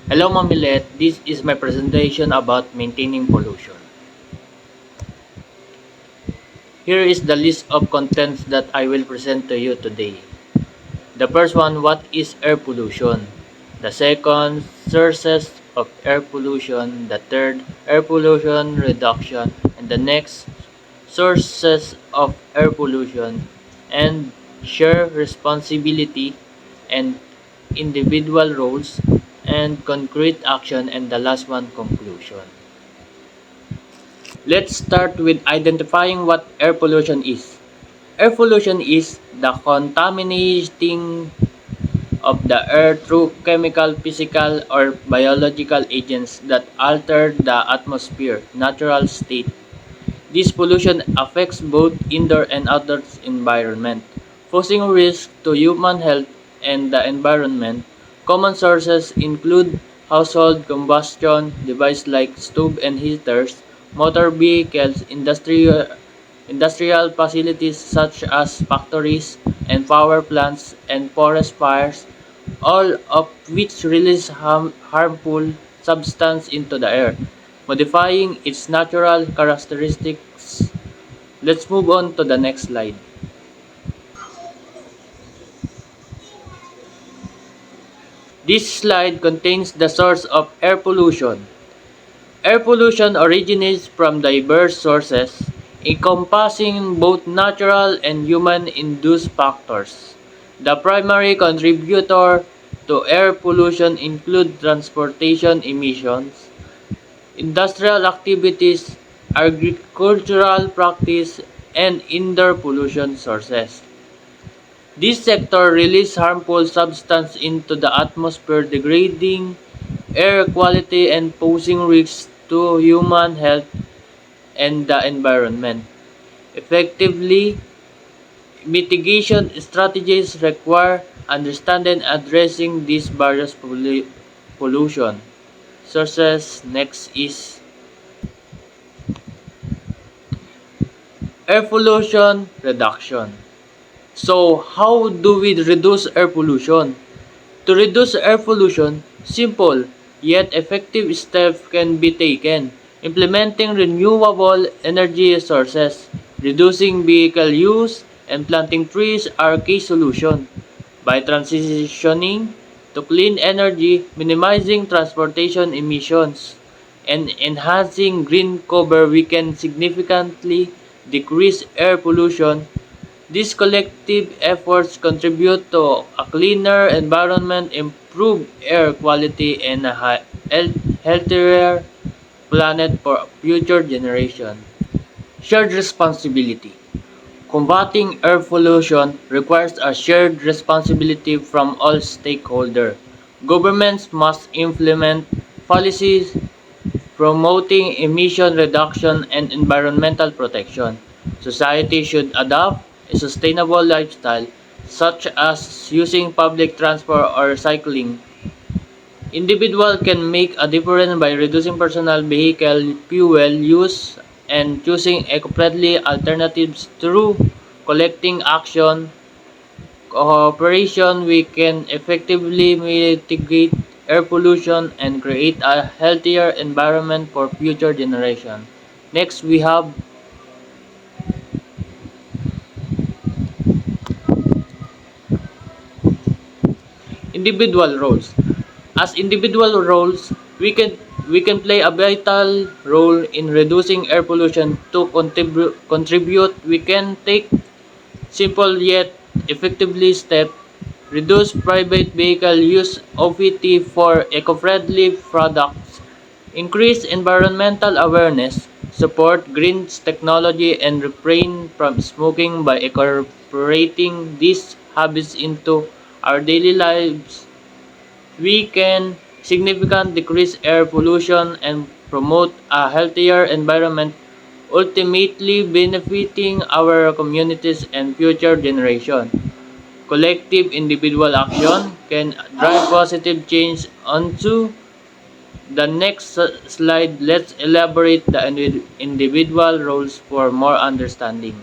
Hello Mamilet, this is my presentation about maintaining pollution. Here is the list of contents that I will present to you today. The first one, what is air pollution? The second, sources of air pollution. The third, air pollution reduction. And the next, sources of air pollution and share responsibility and individual roles and concrete action, and the last one, conclusion. Let's start with identifying what air pollution is. Air pollution is the contaminating of the air through chemical, physical, or biological agents that alter the atmosphere natural state. This pollution affects both indoor and outdoor environment, posing risk to human health and the environment. Common sources include household combustion devices like stove and heaters, motor vehicles, industrial facilities such as factories and power plants, and forest fires, all of which release harmful substance into the air, modifying its natural characteristics. Let's move on to the next slide. This slide contains the source of air pollution. Air pollution originates from diverse sources, encompassing both natural and human-induced factors. The primary contributor to air pollution include transportation emissions, industrial activities, agricultural practice, and indoor pollution sources. This sector releases harmful substances into the atmosphere, degrading air quality and posing risks to human health and the environment. Effectively, mitigation strategies require understanding and addressing these various pollution sources. Next is air pollution reduction. So, how do we reduce air pollution? To reduce air pollution, simple yet effective steps can be taken. Implementing renewable energy sources, reducing vehicle use, and planting trees are key solutions. By transitioning to clean energy, minimizing transportation emissions, and enhancing green cover, we can significantly decrease air pollution. These collective efforts contribute to a cleaner environment, improved air quality, and a healthier planet for future generations. Shared responsibility. Combating air pollution requires a shared responsibility from all stakeholders. Governments must implement policies promoting emission reduction and environmental protection. Society should adopt a sustainable lifestyle, such as using public transport or cycling. Individuals can make a difference by reducing personal vehicle fuel use and choosing eco-friendly alternatives through collecting action. Cooperation, we can effectively mitigate air pollution and create a healthier environment for future generations. Next, we have individual roles. As individual roles, we can play a vital role in reducing air pollution. To contribute, we can take simple yet effectively steps. Reduce private vehicle use, OPT for eco-friendly products, increase environmental awareness, support green technology, and refrain from smoking. By incorporating these habits into our daily lives, we can significantly decrease air pollution and promote a healthier environment, ultimately benefiting our communities and future generations. Collective individual action can drive positive change. Onto the next slide, let's elaborate the individual roles for more understanding.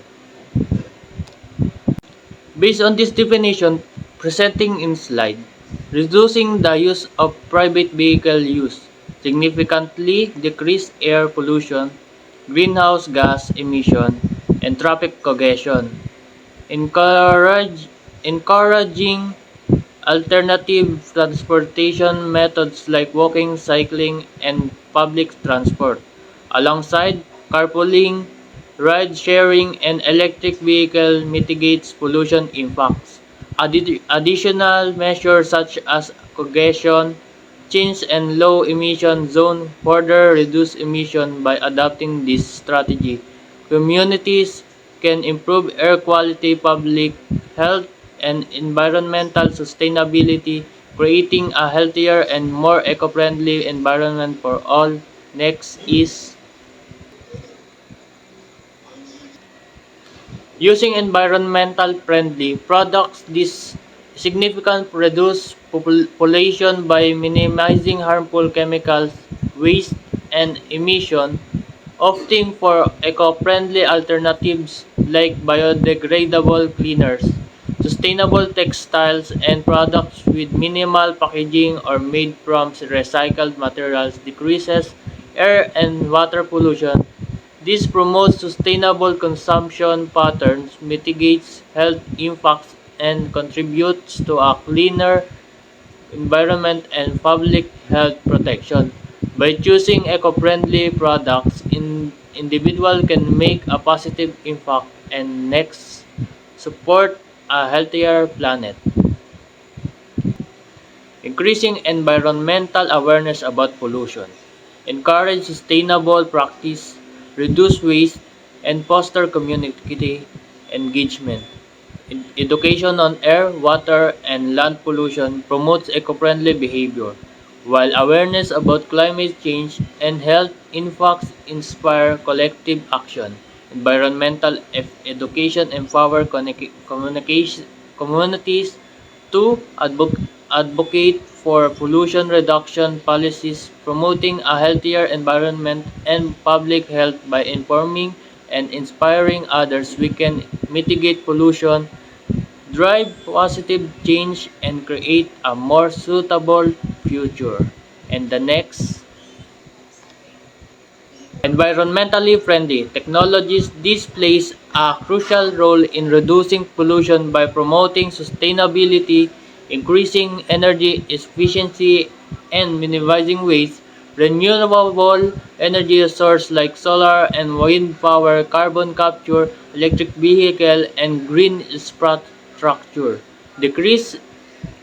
Based on this definition presenting in slide, Reducing the use of private vehicle use significantly decrease air pollution, greenhouse gas emission, and traffic congestion. Encouraging alternative transportation methods like walking, cycling, and public transport, alongside carpooling, ride-sharing, and electric vehicle mitigates pollution impacts. Additional measures such as congestion change and low emission zone further reduce emission by adopting this strategy. Communities can improve air quality, public health, and environmental sustainability, creating a healthier and more eco-friendly environment for all. Next is using environmental friendly products. This significant reduce pollution by minimizing harmful chemicals, waste, and emission, opting for eco-friendly alternatives like biodegradable cleaners, sustainable textiles, and products with minimal packaging or made from recycled materials decreases air and water pollution. This promotes sustainable consumption patterns, mitigates health impacts, and contributes to a cleaner environment and public health protection. By choosing eco-friendly products, individual can make a positive impact and next support a healthier planet. Increasing environmental awareness about pollution. Encourage sustainable practice, reduce waste, and foster community engagement. Education on air, water, and land pollution promotes eco-friendly behavior, while awareness about climate change and health impacts inspire collective action. Environmental education empower communities to advocate for pollution reduction policies, promoting a healthier environment and public health by informing and inspiring others. We can mitigate pollution, drive positive change, and create a more suitable future. And the next, environmentally friendly technologies. This plays a crucial role in reducing pollution by promoting sustainability, increasing energy efficiency, and minimizing waste. Renewable energy sources like solar and wind power, carbon capture, electric vehicle, and green infrastructure decrease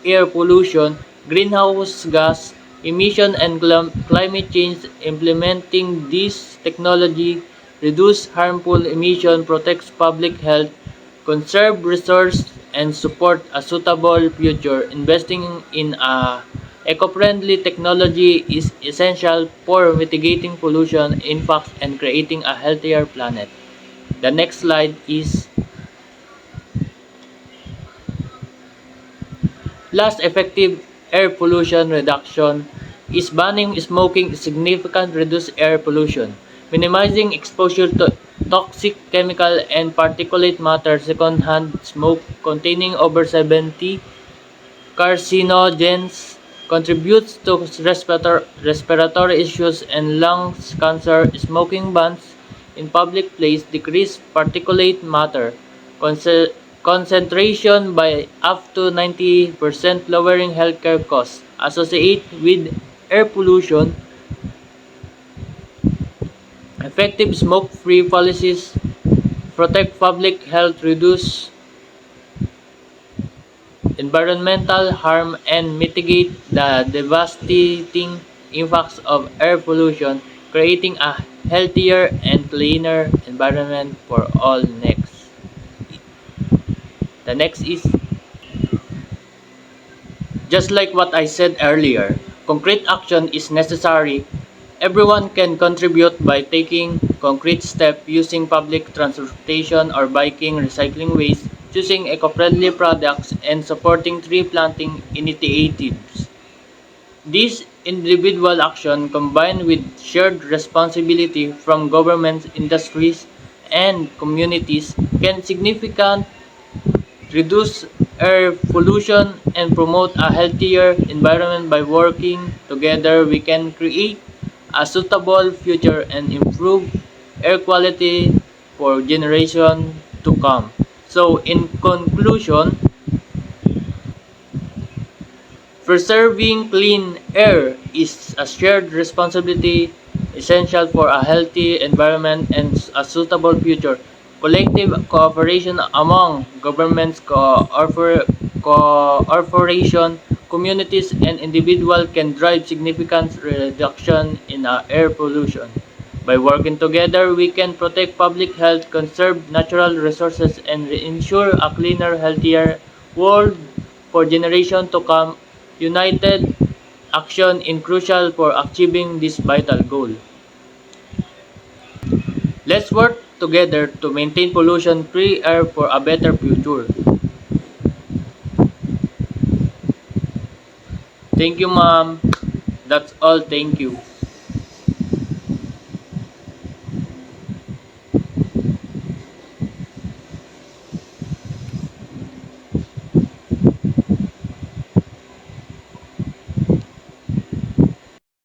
air pollution, greenhouse gas emission, and climate change. Implementing this technology reduce harmful emission, protects public health, conserve resources, and support a suitable future. Investing in a eco-friendly technology is essential for mitigating pollution impacts and creating a healthier planet. The next slide is last effective air pollution reduction is banning smoking significantly reduce air pollution, minimizing exposure to toxic chemical and particulate matter. Secondhand smoke containing over 70 carcinogens contributes to respiratory issues and lungs cancer. Smoking bans in public places decrease particulate matter concentration by up to 90%, lowering healthcare costs associated with air pollution. Effective smoke-free policies protect public health, reduce environmental harm, and mitigate the devastating impacts of air pollution, creating a healthier and cleaner environment for all. The next is just like what I said earlier, concrete action is necessary. Everyone can contribute by taking concrete steps using public transportation or biking, recycling waste, choosing eco-friendly products, and supporting tree planting initiatives. This individual action combined with shared responsibility from governments, industries, and communities can significantly reduce air pollution and promote a healthier environment. By working together, we can create a suitable future and improve air quality for generations to come. So, in conclusion, preserving clean air is a shared responsibility essential for a healthy environment and a suitable future. Collective cooperation among governments, corporations, communities, and individuals can drive significant reduction in air pollution. By working together, we can protect public health, conserve natural resources, and ensure a cleaner, healthier world for generations to come. United action is crucial for achieving this vital goal. Let's work together to maintain pollution-free air for a better future. Thank you, ma'am. That's all. Thank you.